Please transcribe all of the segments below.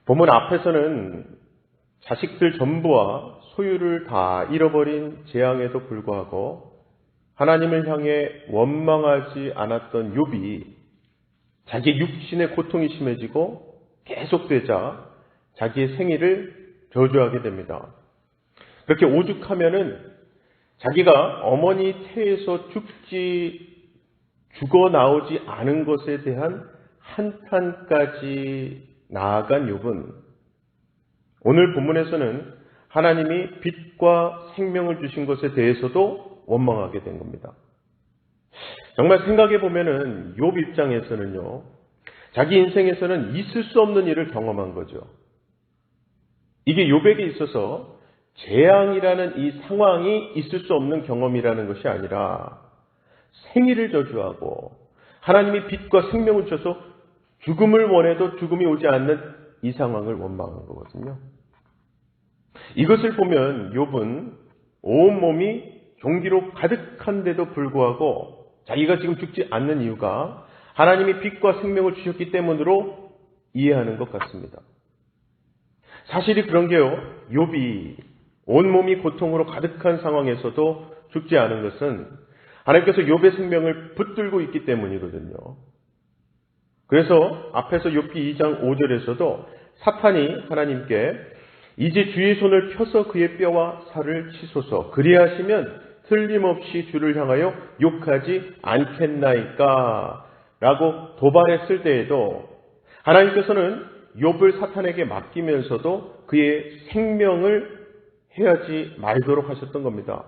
본문 앞에서는 자식들 전부와 소유를 다 잃어버린 재앙에도 불구하고 하나님을 향해 원망하지 않았던 욥이 자기 육신의 고통이 심해지고 계속되자 자기의 생일을 저주하게 됩니다. 그렇게 오죽하면은 자기가 어머니 태에서 죽어 나오지 않은 것에 대한 한탄까지 나아간 욥은 오늘 본문에서는 하나님이 빛과 생명을 주신 것에 대해서도 원망하게 된 겁니다. 정말 생각해 보면은 욥 입장에서는요, 자기 인생에서는 있을 수 없는 일을 경험한 거죠. 이게 욥에게 있어서 재앙이라는 이 상황이 있을 수 없는 경험이라는 것이 아니라 생일을 저주하고 하나님이 빛과 생명을 주셔서 죽음을 원해도 죽음이 오지 않는 이 상황을 원망한 거거든요. 이것을 보면 욥은 온몸이 종기로 가득한데도 불구하고 자기가 지금 죽지 않는 이유가 하나님이 빛과 생명을 주셨기 때문으로 이해하는 것 같습니다. 사실이 그런 게요, 욥이 온몸이 고통으로 가득한 상황에서도 죽지 않은 것은 하나님께서 욥의 생명을 붙들고 있기 때문이거든요. 그래서 앞에서 욥기 2장 5절에서도 사탄이 하나님께 이제 주의 손을 펴서 그의 뼈와 살을 치소서, 그리하시면 틀림없이 주를 향하여 욕하지 않겠나이까 라고 도발했을 때에도 하나님께서는 욥을 사탄에게 맡기면서도 그의 생명을 해하지 말도록 하셨던 겁니다.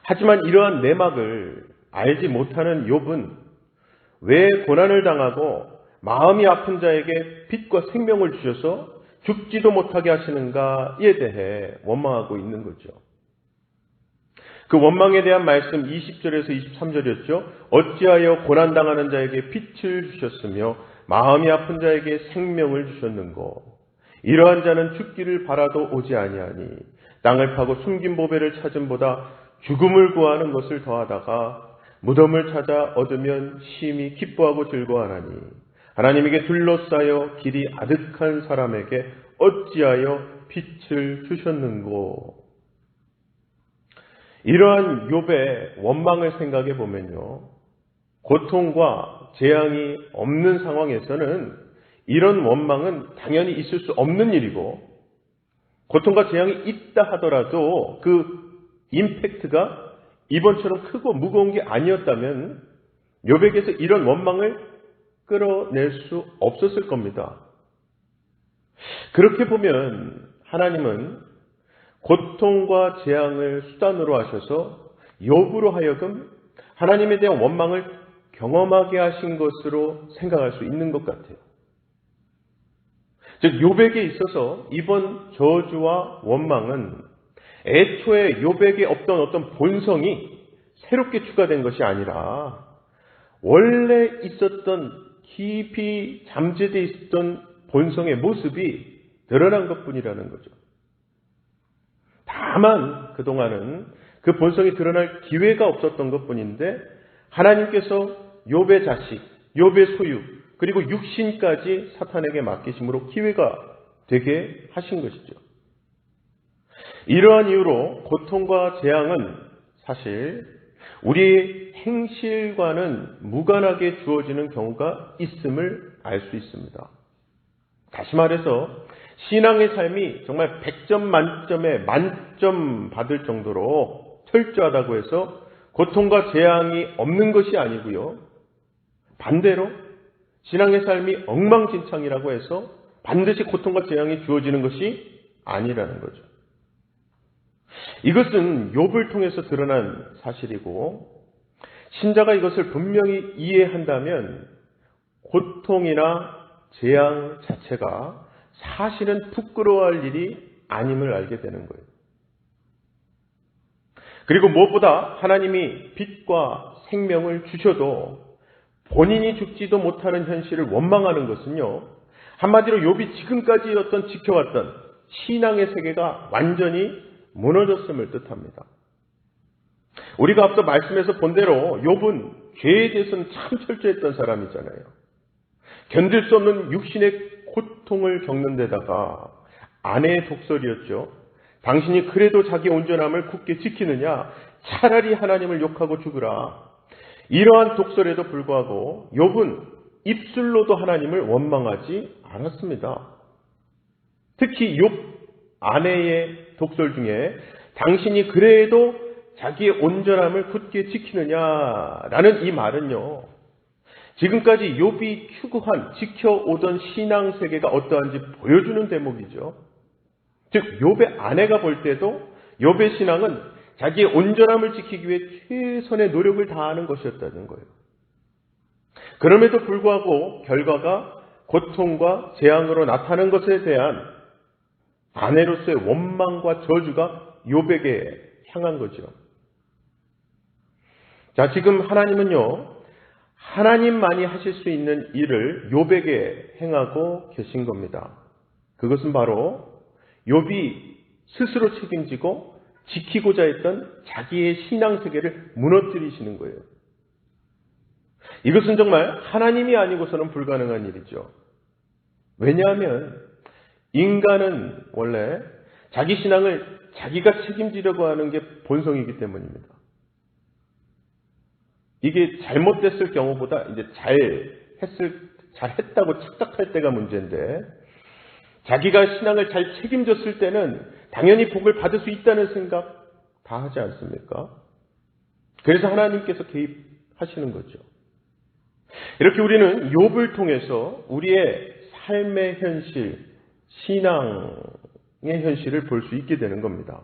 하지만 이러한 내막을 알지 못하는 욥은 왜 고난을 당하고 마음이 아픈 자에게 빛과 생명을 주셔서 죽지도 못하게 하시는가에 대해 원망하고 있는 거죠. 그 원망에 대한 말씀 20절에서 23절이었죠. 어찌하여 고난당하는 자에게 빛을 주셨으며 마음이 아픈 자에게 생명을 주셨는고. 이러한 자는 죽기를 바라도 오지 아니하니 땅을 파고 숨긴 보배를 찾음보다 죽음을 구하는 것을 더하다가 무덤을 찾아 얻으면 심히 기뻐하고 즐거워하나니 하나님에게 둘러싸여 길이 아득한 사람에게 어찌하여 빛을 주셨는고. 이러한 욥의 원망을 생각해 보면요, 고통과 재앙이 없는 상황에서는 이런 원망은 당연히 있을 수 없는 일이고, 고통과 재앙이 있다 하더라도 그 임팩트가 이번처럼 크고 무거운 게 아니었다면 욥에게서 이런 원망을 끌어낼 수 없었을 겁니다. 그렇게 보면 하나님은 고통과 재앙을 수단으로 하셔서 욥으로 하여금 하나님에 대한 원망을 경험하게 하신 것으로 생각할 수 있는 것 같아요. 즉 욥에게 있어서 이번 저주와 원망은 애초에 욥에게 없던 어떤 본성이 새롭게 추가된 것이 아니라 원래 있었던 깊이 잠재되어 있었던 본성의 모습이 드러난 것뿐이라는 거죠. 다만 그동안은 그 본성이 드러날 기회가 없었던 것뿐인데 하나님께서 욥의 자식, 욥의 소유, 그리고 육신까지 사탄에게 맡기심으로 기회가 되게 하신 것이죠. 이러한 이유로 고통과 재앙은 사실 우리의 행실과는 무관하게 주어지는 경우가 있음을 알 수 있습니다. 다시 말해서 신앙의 삶이 정말 100점 만점에 만점 받을 정도로 철저하다고 해서 고통과 재앙이 없는 것이 아니고요. 반대로 신앙의 삶이 엉망진창이라고 해서 반드시 고통과 재앙이 주어지는 것이 아니라는 거죠. 이것은 욥을 통해서 드러난 사실이고, 신자가 이것을 분명히 이해한다면 고통이나 재앙 자체가 사실은 부끄러워할 일이 아님을 알게 되는 거예요. 그리고 무엇보다 하나님이 빛과 생명을 주셔도 본인이 죽지도 못하는 현실을 원망하는 것은요, 한마디로 욥이 지금까지 지켜왔던 신앙의 세계가 완전히 무너졌음을 뜻합니다. 우리가 앞서 말씀에서 본 대로 욥은 죄에 대해서는 참 철저했던 사람이잖아요. 견딜 수 없는 육신의 고통을 겪는 데다가 아내의 독설이었죠. 당신이 그래도 자기 온전함을 굳게 지키느냐? 차라리 하나님을 욕하고 죽으라. 이러한 독설에도 불구하고 욥은 입술로도 하나님을 원망하지 않았습니다. 특히 욥 아내의 독설 중에 당신이 그래도 자기의 온전함을 굳게 지키느냐라는 이 말은요, 지금까지 욥이 추구한 지켜오던 신앙 세계가 어떠한지 보여주는 대목이죠. 즉 욥의 아내가 볼 때도 욥의 신앙은 자기의 온전함을 지키기 위해 최선의 노력을 다하는 것이었다는 거예요. 그럼에도 불구하고 결과가 고통과 재앙으로 나타나는 것에 대한 아내로서의 원망과 저주가 욥에게 향한 거죠. 자, 지금 하나님은요, 하나님만이 하실 수 있는 일을 욥에게 행하고 계신 겁니다. 그것은 바로 욥이 스스로 책임지고 지키고자 했던 자기의 신앙 세계를 무너뜨리시는 거예요. 이것은 정말 하나님이 아니고서는 불가능한 일이죠. 왜냐하면 인간은 원래 자기 신앙을 자기가 책임지려고 하는 게 본성이기 때문입니다. 이게 잘못됐을 경우보다 이제 잘했다고 착각할 때가 문제인데, 자기가 신앙을 잘 책임졌을 때는 당연히 복을 받을 수 있다는 생각 다 하지 않습니까? 그래서 하나님께서 개입하시는 거죠. 이렇게 우리는 욥을 통해서 우리의 삶의 현실, 신앙의 현실을 볼 수 있게 되는 겁니다.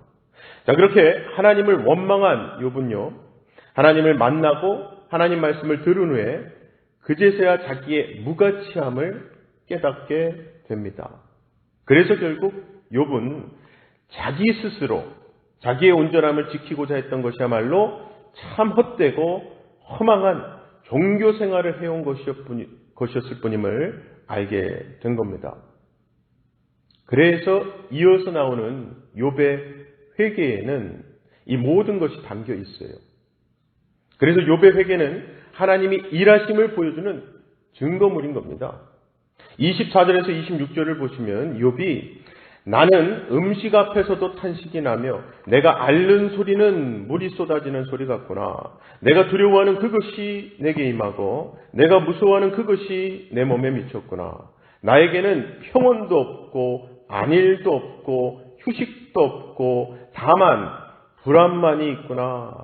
자, 그렇게 하나님을 원망한 욥은요, 하나님을 만나고 하나님 말씀을 들은 후에 그제서야 자기의 무가치함을 깨닫게 됩니다. 그래서 결국 욥은 자기 스스로 자기의 온전함을 지키고자 했던 것이야말로 참 헛되고 허망한 종교 생활을 해온 것이었을 뿐임을 알게 된 겁니다. 그래서 이어서 나오는 욥의 회개에는 이 모든 것이 담겨 있어요. 그래서 욥의 회개는 하나님이 일하심을 보여주는 증거물인 겁니다. 24절에서 26절을 보시면 욥이 나는 음식 앞에서도 탄식이 나며 내가 앓는 소리는 물이 쏟아지는 소리 같구나. 내가 두려워하는 그것이 내게 임하고 내가 무서워하는 그것이 내 몸에 미쳤구나. 나에게는 평온도 없고 안일도 없고 휴식도 없고 다만 불안만이 있구나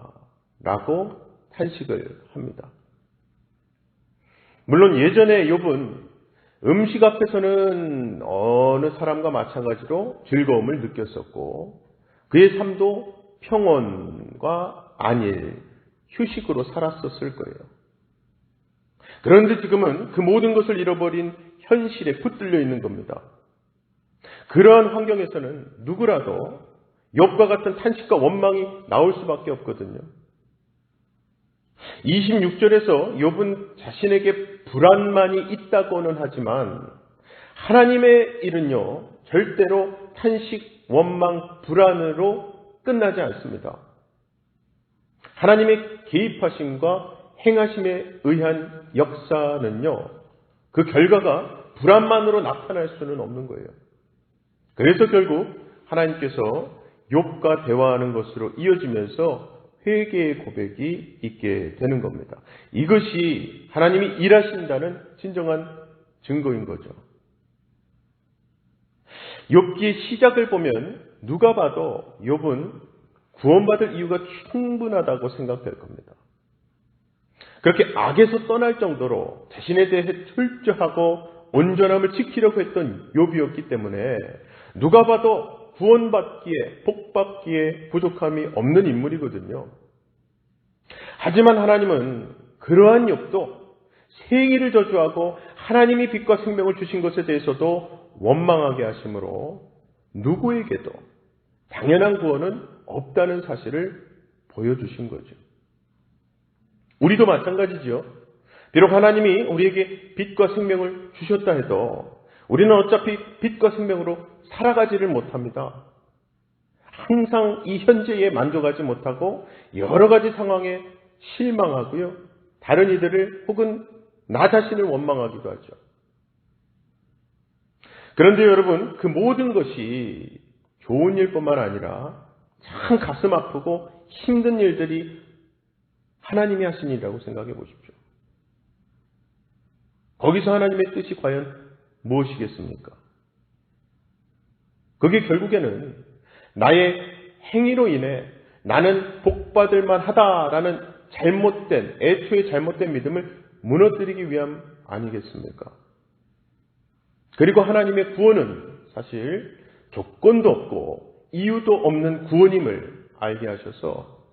라고 탄식을 합니다. 물론 예전에 욥은 음식 앞에서는 어느 사람과 마찬가지로 즐거움을 느꼈었고 그의 삶도 평온과 안일, 휴식으로 살았었을 거예요. 그런데 지금은 그 모든 것을 잃어버린 현실에 붙들려 있는 겁니다. 그러한 환경에서는 누구라도 욥과 같은 탄식과 원망이 나올 수밖에 없거든요. 26절에서 욥은 자신에게 불안만이 있다고는 하지만 하나님의 일은요, 절대로 탄식, 원망, 불안으로 끝나지 않습니다. 하나님의 개입하심과 행하심에 의한 역사는요, 그 결과가 불안만으로 나타날 수는 없는 거예요. 그래서 결국 하나님께서 욥과 대화하는 것으로 이어지면서 회개의 고백이 있게 되는 겁니다. 이것이 하나님이 일하신다는 진정한 증거인 거죠. 욥기의 시작을 보면 누가 봐도 욥은 구원받을 이유가 충분하다고 생각될 겁니다. 그렇게 악에서 떠날 정도로 자신에 대해 철저하고 온전함을 지키려고 했던 욥이었기 때문에 누가 봐도 구원받기에, 복받기에 부족함이 없는 인물이거든요. 하지만 하나님은 그러한 욥도 생일을 저주하고 하나님이 빛과 생명을 주신 것에 대해서도 원망하게 하심으로 누구에게도 당연한 구원은 없다는 사실을 보여주신 거죠. 우리도 마찬가지지요. 비록 하나님이 우리에게 빛과 생명을 주셨다 해도 우리는 어차피 빛과 생명으로 살아가지를 못합니다. 항상 이 현재에 만족하지 못하고 여러 가지 상황에 실망하고요. 다른 이들을 혹은 나 자신을 원망하기도 하죠. 그런데 여러분, 그 모든 것이 좋은 일뿐만 아니라 참 가슴 아프고 힘든 일들이 하나님이 하신 일이라고 생각해 보십시오. 거기서 하나님의 뜻이 과연 무엇이겠습니까? 그게 결국에는 나의 행위로 인해 나는 복받을 만하다라는 애초에 잘못된 믿음을 무너뜨리기 위함 아니겠습니까? 그리고 하나님의 구원은 사실 조건도 없고 이유도 없는 구원임을 알게 하셔서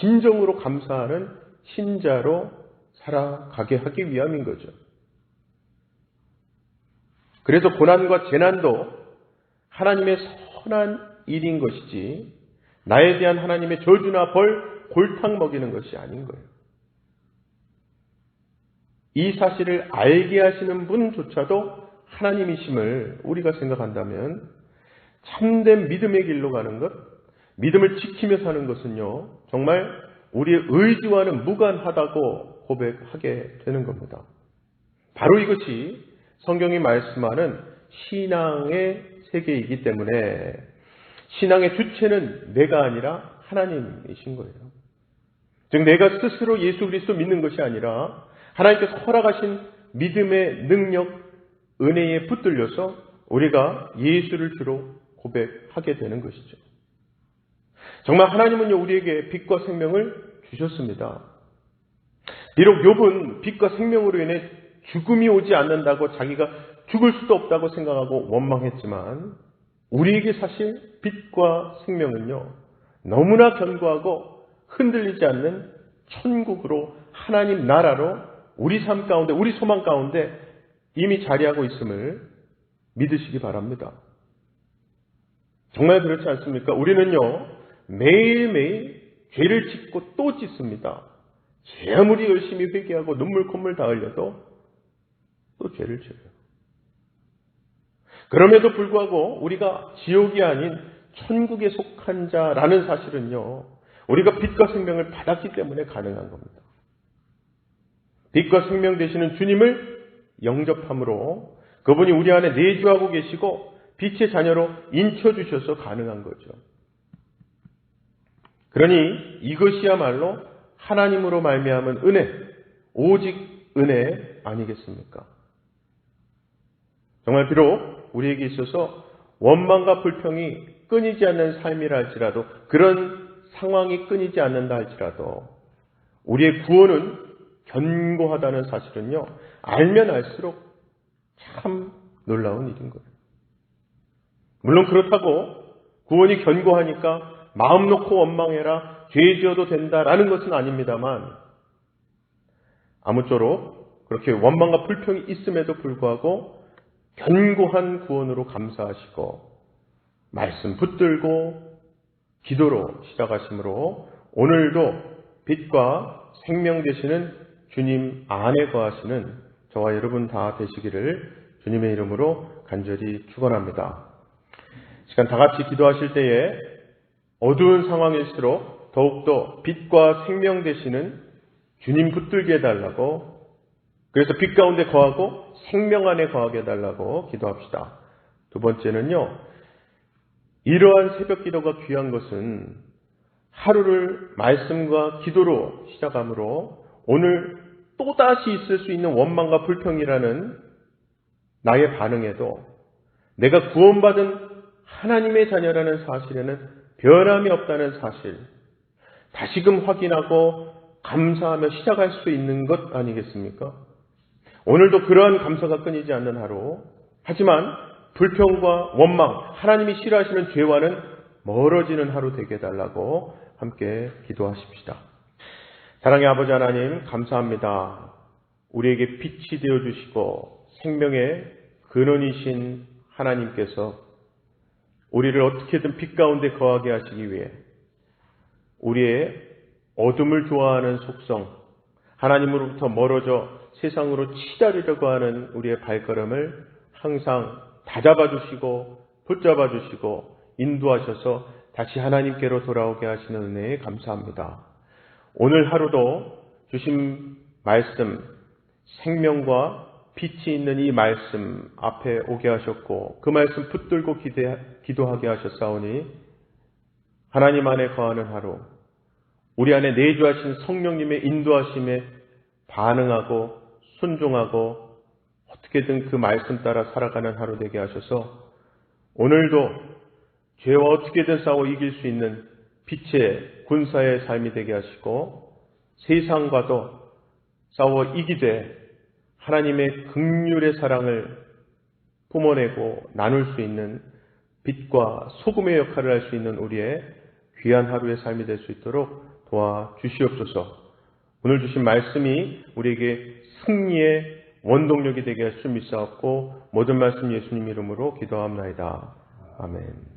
진정으로 감사하는 신자로 살아가게 하기 위함인 거죠. 그래서 고난과 재난도 하나님의 선한 일인 것이지 나에 대한 하나님의 저주나 벌, 골탕 먹이는 것이 아닌 거예요. 이 사실을 알게 하시는 분조차도 하나님이심을 우리가 생각한다면 참된 믿음의 길로 가는 것, 믿음을 지키며 사는 것은요, 정말 우리의 의지와는 무관하다고 고백하게 되는 겁니다. 바로 이것이 성경이 말씀하는 신앙의 세계이기 때문에 신앙의 주체는 내가 아니라 하나님이신 거예요. 즉 내가 스스로 예수 그리스도 믿는 것이 아니라 하나님께서 허락하신 믿음의 능력, 은혜에 붙들려서 우리가 예수를 주로 고백하게 되는 것이죠. 정말 하나님은요 우리에게 빛과 생명을 주셨습니다. 비록 욥은 빛과 생명으로 인해 죽음이 오지 않는다고 자기가 죽을 수도 없다고 생각하고 원망했지만 우리에게 사실 빛과 생명은요 너무나 견고하고 흔들리지 않는 천국으로 하나님 나라로 우리 삶 가운데 우리 소망 가운데 이미 자리하고 있음을 믿으시기 바랍니다. 정말 그렇지 않습니까? 우리는요 매일매일 죄를 짓고 또 짓습니다. 제 아무리 열심히 회개하고 눈물 콧물 다 흘려도 또 죄를 지어요. 그럼에도 불구하고 우리가 지옥이 아닌 천국에 속한 자라는 사실은요 우리가 빛과 생명을 받았기 때문에 가능한 겁니다. 빛과 생명 되시는 주님을 영접함으로 그분이 우리 안에 내주하고 계시고 빛의 자녀로 인쳐주셔서 가능한 거죠. 그러니 이것이야말로 하나님으로 말미암은 은혜, 오직 은혜 아니겠습니까? 정말 비록 우리에게 있어서 원망과 불평이 끊이지 않는 삶이라 할지라도 그런 상황이 끊이지 않는다 할지라도 우리의 구원은 견고하다는 사실은요 알면 알수록 참 놀라운 일인 거예요. 물론 그렇다고 구원이 견고하니까 마음 놓고 원망해라 죄 지어도 된다라는 것은 아닙니다만 아무쪼록 그렇게 원망과 불평이 있음에도 불구하고 견고한 구원으로 감사하시고 말씀 붙들고 기도로 시작하시므로 오늘도 빛과 생명 되시는 주님 안에 거하시는 저와 여러분 다 되시기를 주님의 이름으로 간절히 축원합니다. 시간 다 같이 기도하실 때에 어두운 상황일수록 더욱더 빛과 생명 되시는 주님 붙들게 해달라고 그래서 빛 가운데 거하고 생명 안에 거하게 해달라고 기도합시다. 두 번째는요. 이러한 새벽 기도가 귀한 것은 하루를 말씀과 기도로 시작하므로 오늘 또다시 있을 수 있는 원망과 불평이라는 나의 반응에도 내가 구원받은 하나님의 자녀라는 사실에는 변함이 없다는 사실 다시금 확인하고 감사하며 시작할 수 있는 것 아니겠습니까? 오늘도 그러한 감사가 끊이지 않는 하루 하지만 불평과 원망 하나님이 싫어하시는 죄와는 멀어지는 하루 되게 해달라고 함께 기도하십시다. 사랑의 아버지 하나님 감사합니다. 우리에게 빛이 되어주시고 생명의 근원이신 하나님께서 우리를 어떻게든 빛 가운데 거하게 하시기 위해 우리의 어둠을 좋아하는 속성, 하나님으로부터 멀어져 세상으로 치달으려고 하는 우리의 발걸음을 항상 다잡아 주시고 붙잡아 주시고 인도하셔서 다시 하나님께로 돌아오게 하시는 은혜에 감사합니다. 오늘 하루도 주신 말씀, 생명과 빛이 있는 이 말씀 앞에 오게 하셨고 그 말씀 붙들고 기도하게 하셨사오니 하나님 안에 거하는 하루, 우리 안에 내주하신 성령님의 인도하심에 반응하고 순종하고 어떻게든 그 말씀 따라 살아가는 하루 되게 하셔서 오늘도 죄와 어떻게든 싸워 이길 수 있는 빛의 군사의 삶이 되게 하시고 세상과도 싸워 이기되 하나님의 긍휼의 사랑을 뿜어내고 나눌 수 있는 빛과 소금의 역할을 할 수 있는 우리의 귀한 하루의 삶이 될 수 있도록 도와주시옵소서. 오늘 주신 말씀이 우리에게 승리의 원동력이 되게 할 줄 믿사옵고 모든 말씀 예수님 이름으로 기도합나이다. 아멘.